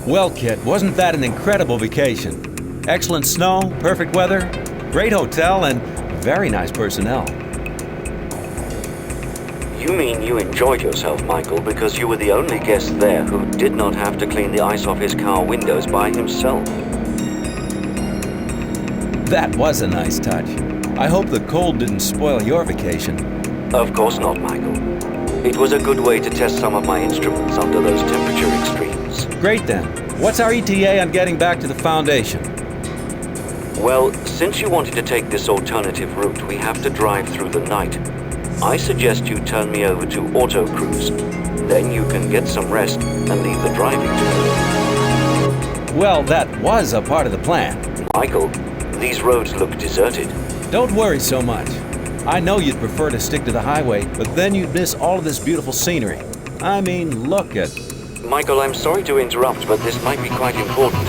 Well, Kitt, wasn't that an incredible vacation? Excellent snow, perfect weather, great hotel, and very nice personnel. You mean you enjoyed yourself, Michael, because you were the only guest there who did not have to clean the ice off his car windows by himself? That was a nice touch. I hope the cold didn't spoil your vacation. Of course not, Michael. It was a good way to test some of my instruments under those temperature extremes. Great then. What's our ETA on getting back to the foundation? Well, since you wanted to take this alternative route, we have to drive through the night. I suggest you turn me over to auto cruise. Then you can get some rest and leave the driving to me. Well, that was a part of the plan. Michael, these roads look deserted. Don't worry so much. I know you'd prefer to stick to the highway, but then you'd miss all of this beautiful scenery. I mean, look at... Michael, I'm sorry to interrupt, but this might be quite important.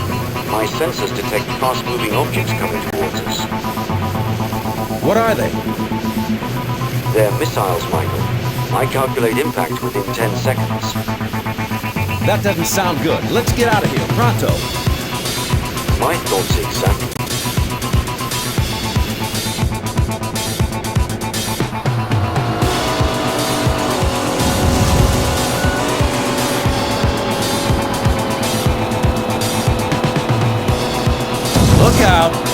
My sensors detect fast-moving objects coming towards us. What are they? They're missiles, Michael. I calculate impact within 10 seconds. That doesn't sound good. Let's get out of here, pronto. My thoughts exactly. Look out!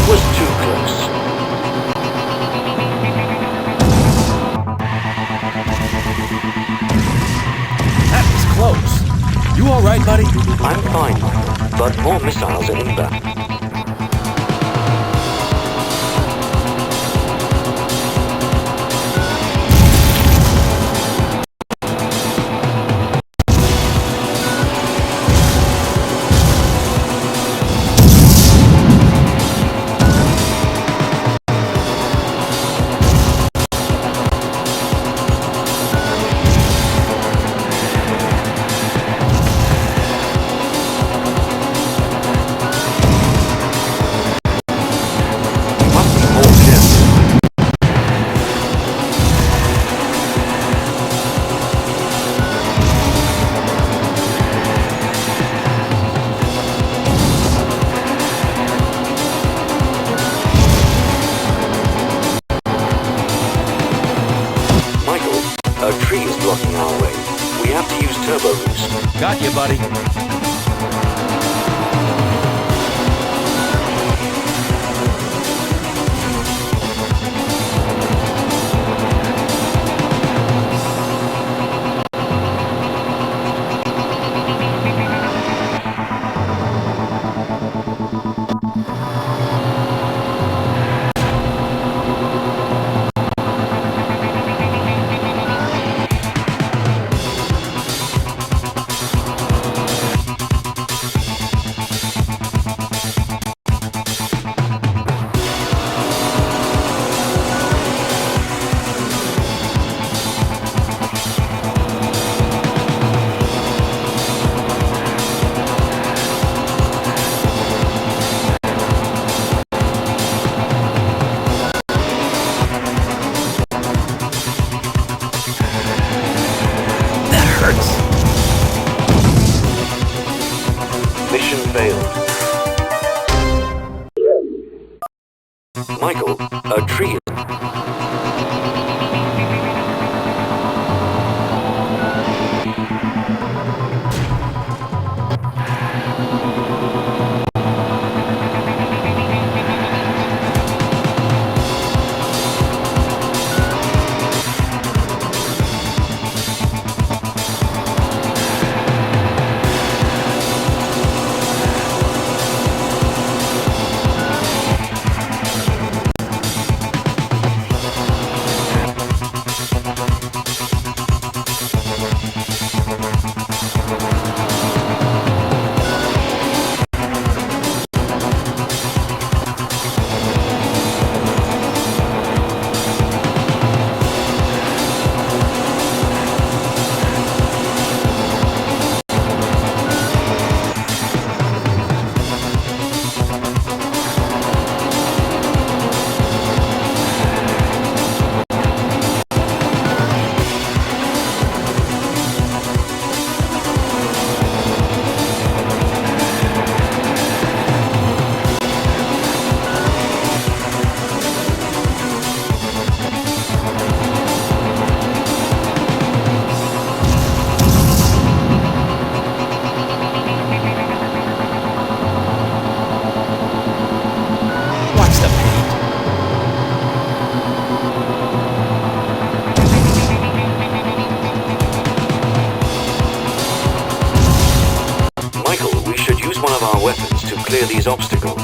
Was too close. That was close. You all right, buddy? I'm fine, Michael, but more missiles are inbound. A tree is blocking our way. We have to use turbo boost. Got you, buddy. Mission failed. Michael, a tree. What's the pain? Michael, we should use one of our weapons to clear these obstacles.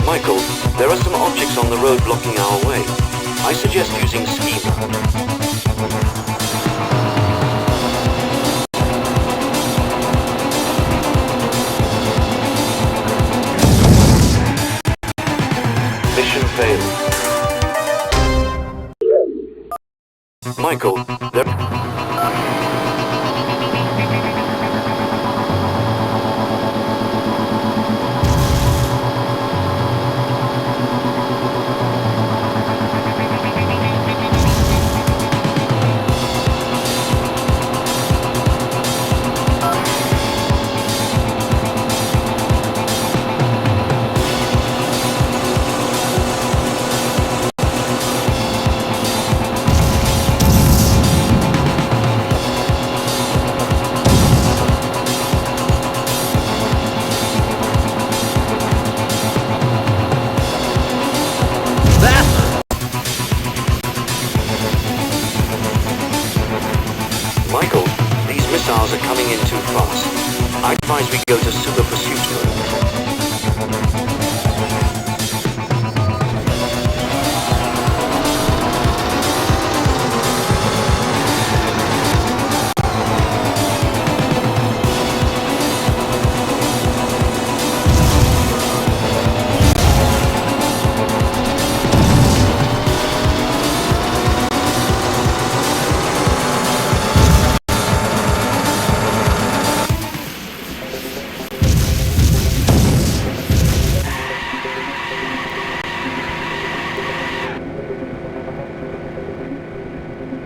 Michael, there are some objects on the road blocking our way. I suggest using schema. Mission failed. Michael, there... Michael, these missiles are coming in too fast. I advise we go to super pursuit mode.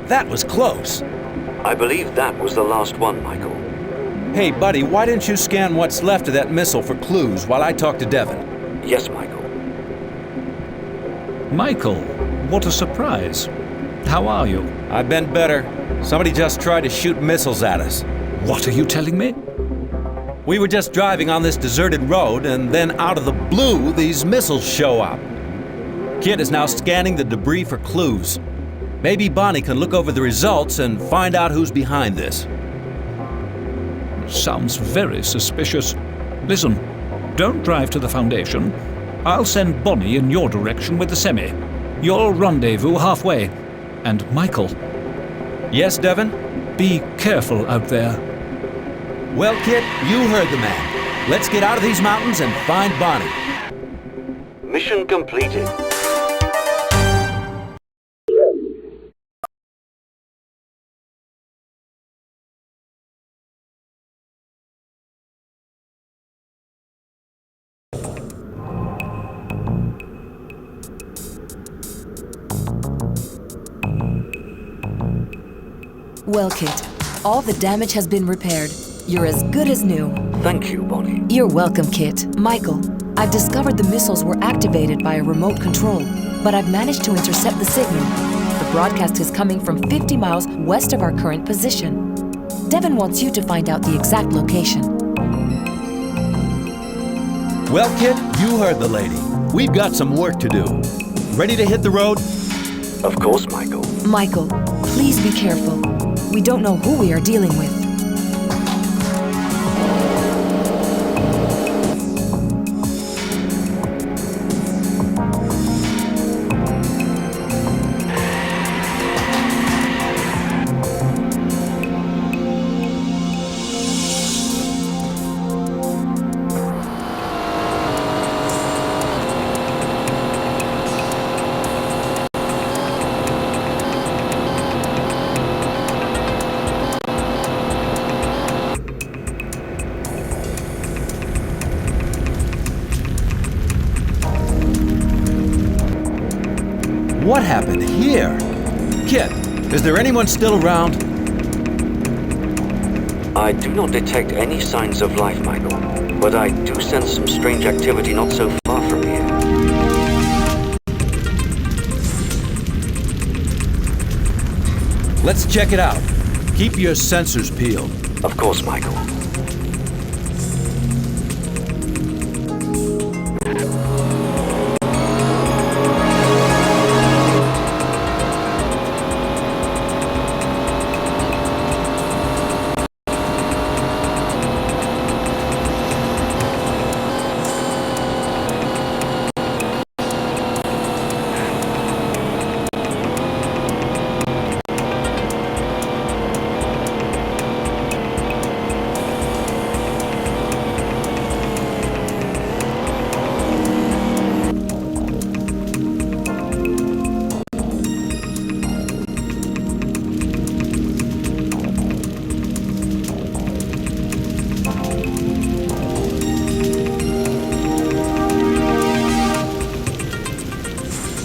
That was close. I believe that was the last one, Michael. Hey, buddy, why didn't you scan what's left of that missile for clues while I talk to Devon? Yes, Michael. Michael, what a surprise. How are you? I've been better. Somebody just tried to shoot missiles at us. What are you telling me? We were just driving on this deserted road, and then out of the blue, these missiles show up. Kitt is now scanning the debris for clues. Maybe Bonnie can look over the results and find out who's behind this. Sounds very suspicious. Listen, don't drive to the Foundation. I'll send Bonnie in your direction with the semi. You'll rendezvous halfway. And Michael. Yes, Devon? Be careful out there. Well, Kitt, you heard the man. Let's get out of these mountains and find Bonnie. Mission completed. Well, Kitt, all the damage has been repaired. You're as good as new. Thank you, Bonnie. You're welcome, Kitt. Michael, I've discovered the missiles were activated by a remote control, but I've managed to intercept the signal. The broadcast is coming from 50 miles west of our current position. Devon wants you to find out the exact location. Well, Kitt, you heard the lady. We've got some work to do. Ready to hit the road? Of course, Michael. Michael, please be careful. We don't know who we are dealing with. What happened here? Kitt, is there anyone still around? I do not detect any signs of life, Michael, but I do sense some strange activity not so far from here. Let's check it out. Keep your sensors peeled. Of course, Michael.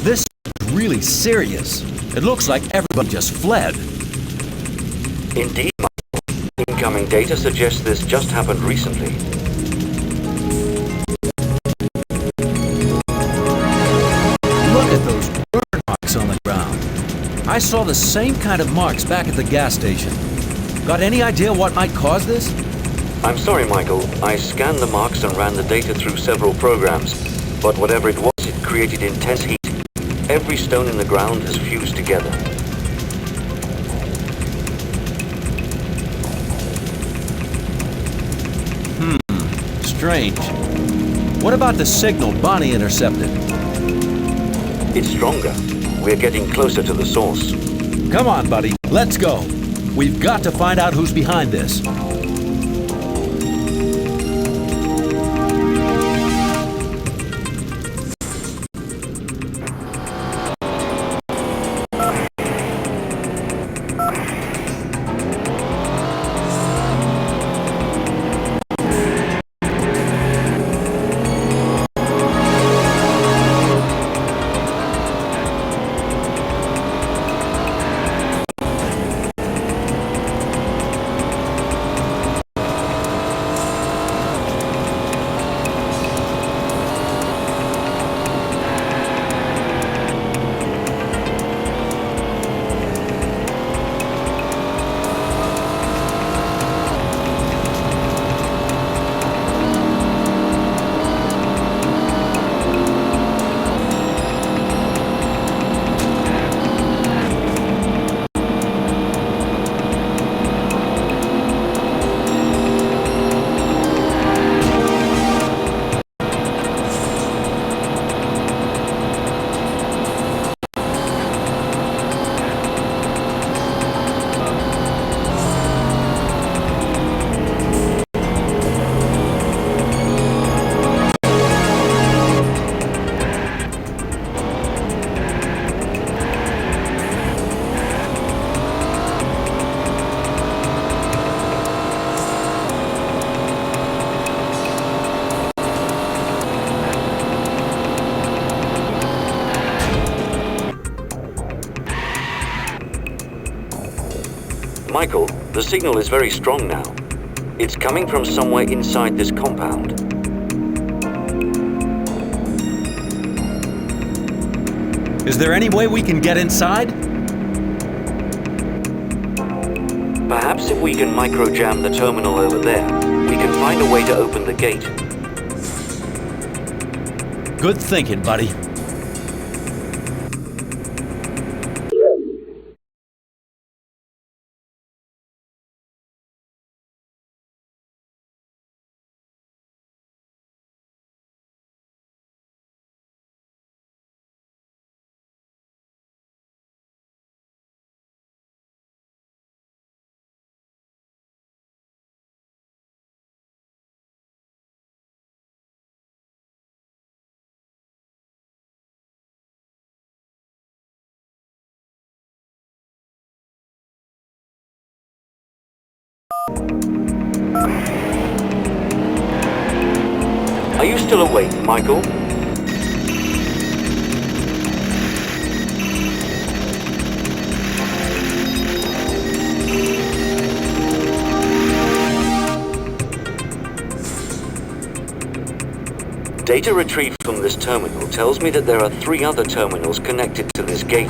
This is really serious. It looks like everybody just fled. Indeed, Michael. Incoming data suggests this just happened recently. Look at those burn marks on the ground. I saw the same kind of marks back at the gas station. Got any idea what might cause this? I'm sorry, Michael. I scanned the marks and ran the data through several programs, but whatever it was, it created intense heat. Every stone in the ground has fused together. Strange. What about the signal Bonnie intercepted? It's stronger. We're getting closer to the source. Come on, buddy. Let's go. We've got to find out who's behind this. Michael, the signal is very strong now. It's coming from somewhere inside this compound. Is there any way we can get inside? Perhaps if we can micro-jam the terminal over there, we can find a way to open the gate. Good thinking, buddy. Are you still awake, Michael? Data retrieved from this terminal tells me that there are 3 other terminals connected to this gate.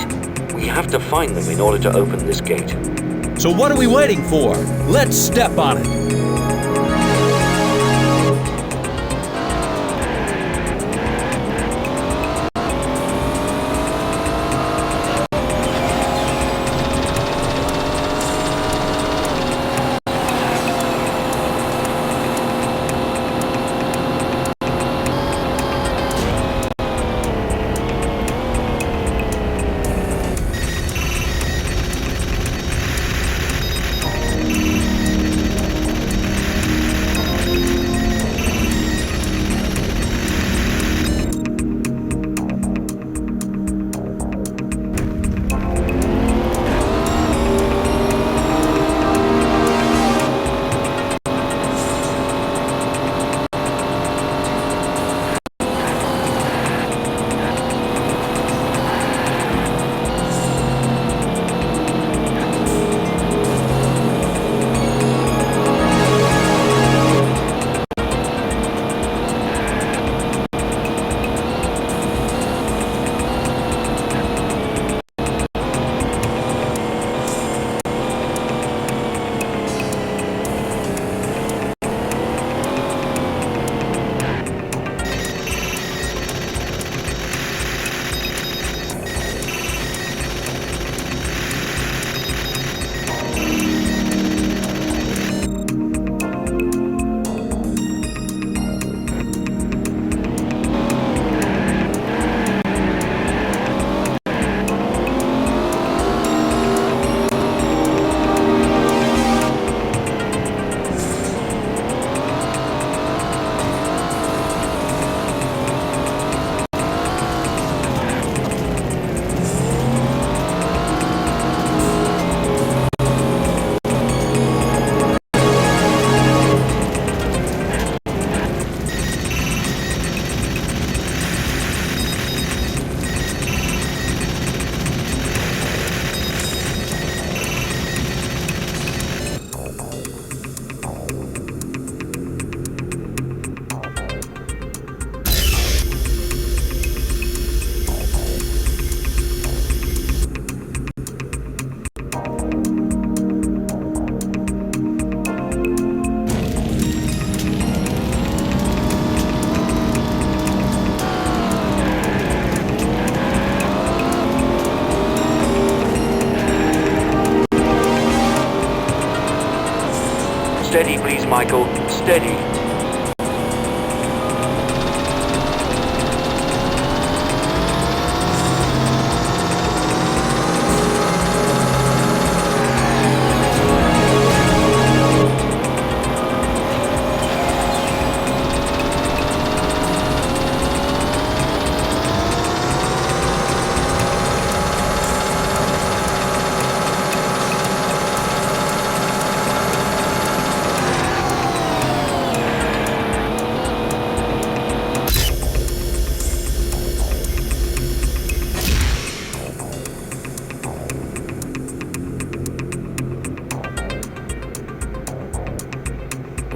We have to find them in order to open this gate. So what are we waiting for? Let's step on it. Steady, please, Michael. Steady.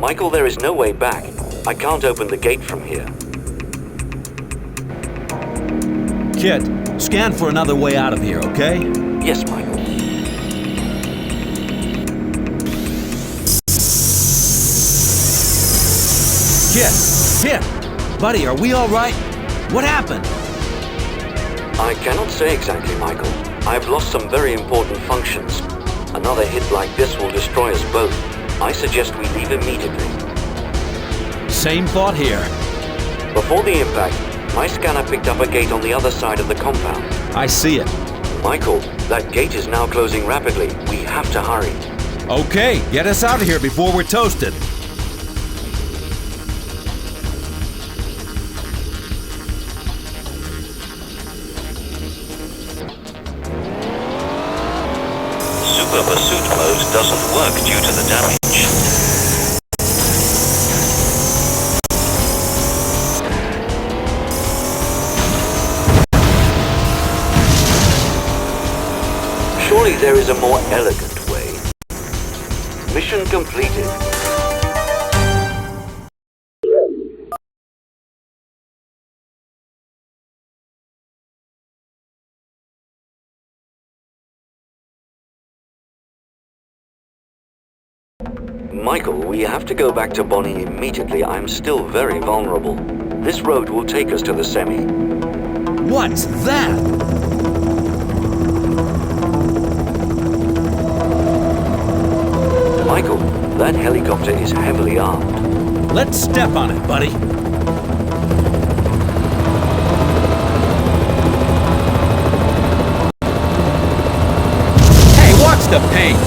Michael, there is no way back. I can't open the gate from here. Kitt, scan for another way out of here, okay? Yes, Michael. Kitt! Buddy, are we all right? What happened? I cannot say exactly, Michael. I've lost some very important functions. Another hit like this will destroy us both. I suggest we leave immediately. Same thought here. Before the impact, my scanner picked up a gate on the other side of the compound. I see it. Michael, that gate is now closing rapidly. We have to hurry. Okay, get us out of here before we're toasted. Super pursuit mode doesn't work due to the damage. Surely there is a more elegant way. Mission completed. Michael, we have to go back to Bonnie immediately. I'm still very vulnerable. This road will take us to the semi. What's that? Michael, that helicopter is heavily armed. Let's step on it, buddy. Hey, watch the paint!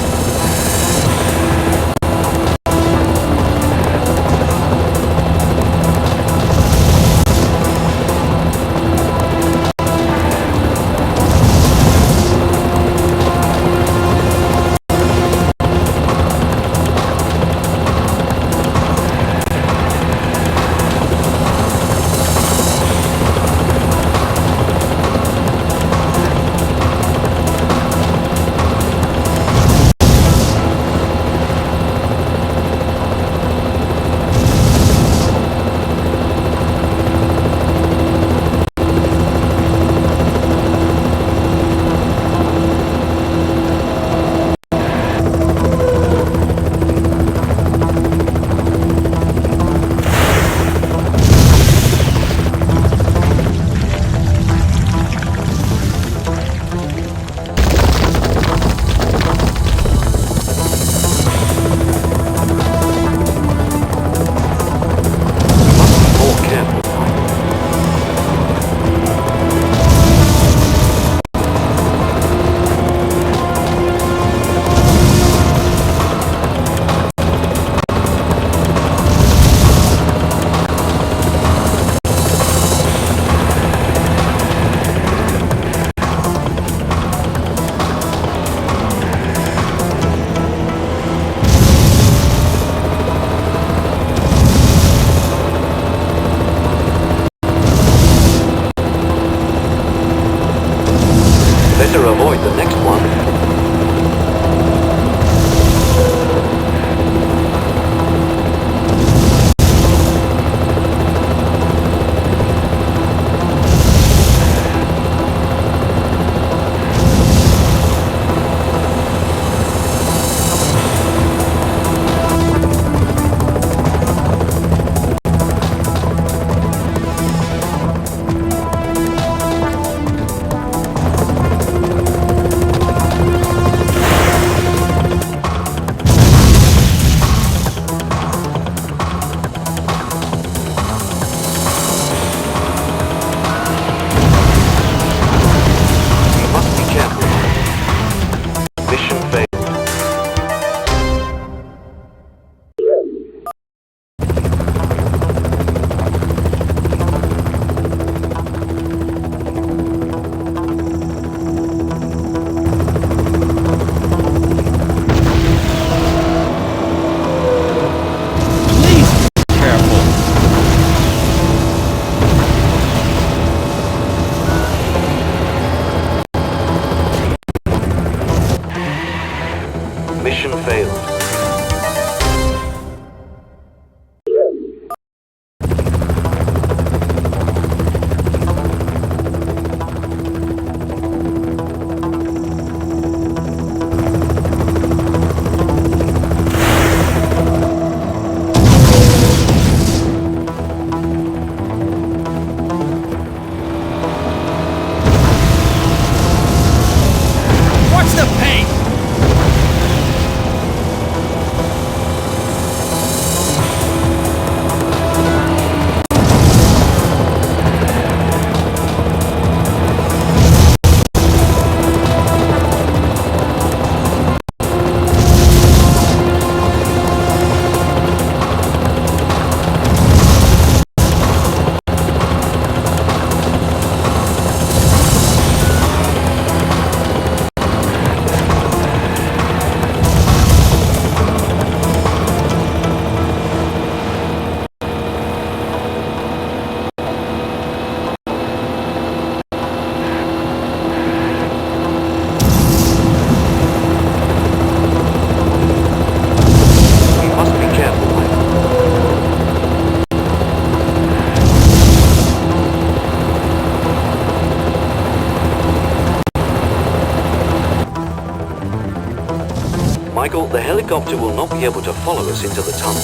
the helicopter will not be able to follow us into the tunnel.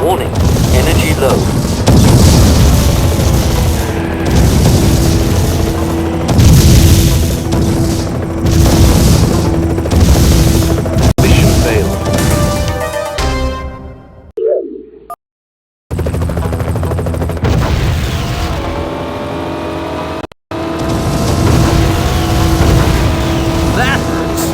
Warning, energy low. Mission failed. That hurts.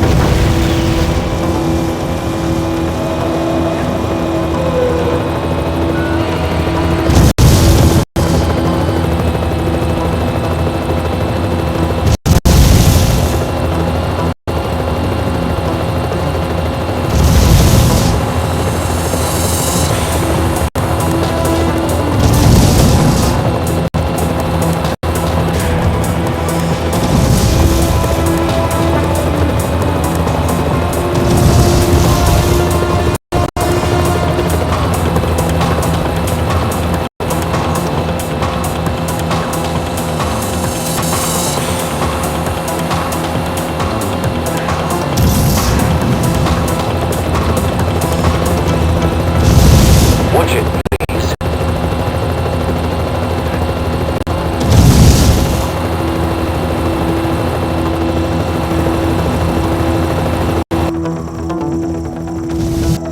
Watch it, please.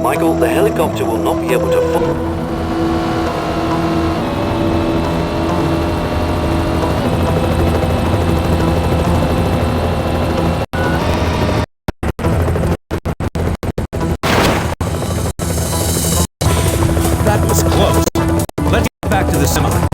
Michael, the helicopter will not be able to follow. That was close. Let's get back to the semi.